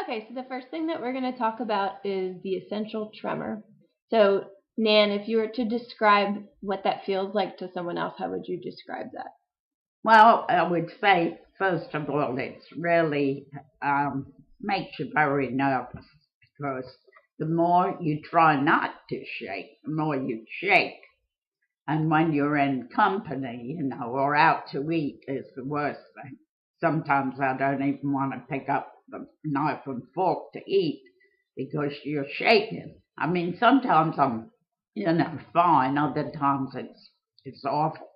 Okay, so the first thing that we're going to talk about is the essential tremor. So, Nan, if you were to describe what that feels like to someone else, how would you describe that? Well, I would say, first of all, it's really makes you very nervous because the more you try not to shake, the more you shake. And when you're in company, or out to eat is the worst thing. Sometimes I don't even want to pick up the knife and fork to eat because you're shaking. I mean, sometimes I'm, fine. Other times it's awful.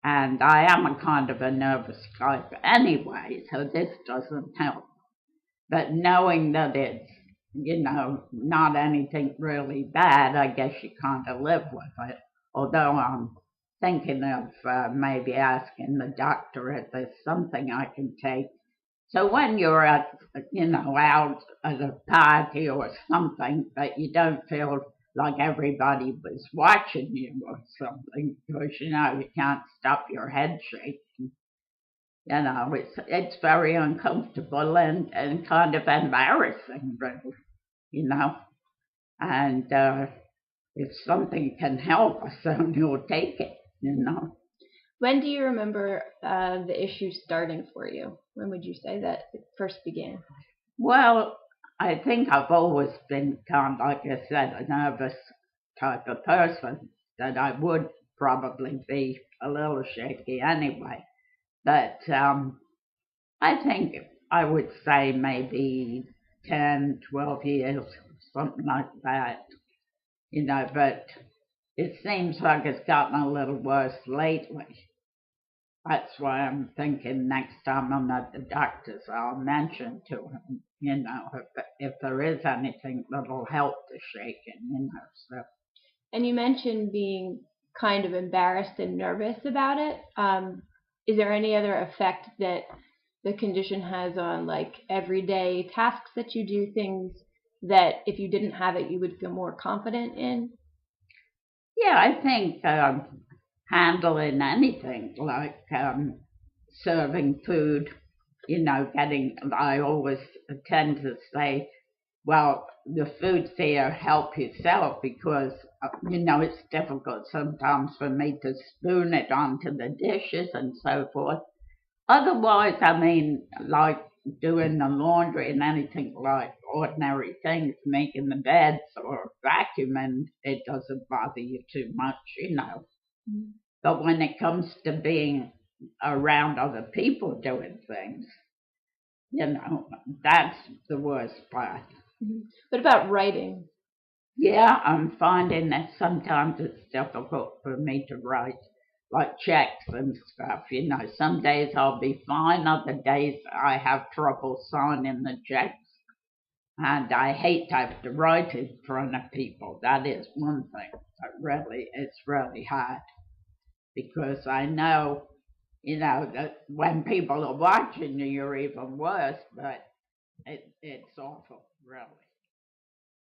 And I am a kind of a nervous type anyway, so this doesn't help. But knowing that it's, not anything really bad, I guess you kind of live with it. Although I'm thinking of maybe asking the doctor if there's something I can take. So when you're out at a party or something, but you don't feel like everybody was watching you or something, because you can't stop your head shaking. It's very uncomfortable and kind of embarrassing, really, you know. And if something can help us, then you'll take it. When do you remember the issue starting for you? When would you say that it first began? Well, I think I've always been kind of, like I said, a nervous type of person, that I would probably be a little shaky anyway. But I think I would say maybe 10, 12 years, something like that, but it seems like it's gotten a little worse lately. That's why I'm thinking next time I'm at the doctor's, I'll mention to him, if there is anything that'll help the shaking. So. And you mentioned being kind of embarrassed and nervous about it. Is there any other effect that the condition has on like everyday tasks that you do, things that if you didn't have it, you would feel more confident in? Yeah, I think handling anything like serving food, I always tend to say, well, the food's there, help yourself, because, it's difficult sometimes for me to spoon it onto the dishes and so forth. Otherwise, I mean, like doing the laundry and anything like ordinary things, making the beds or vacuuming, it doesn't bother you too much. Mm-hmm. But when it comes to being around other people doing things, that's the worst part. Mm-hmm. What about writing? Yeah, I'm finding that sometimes it's difficult for me to write, like checks and stuff. Some days I'll be fine, other days I have trouble signing the checks. And I hate to have to write in front of people. That is one thing. It's really hard because I know, that when people are watching you, you're even worse, but it's awful, really.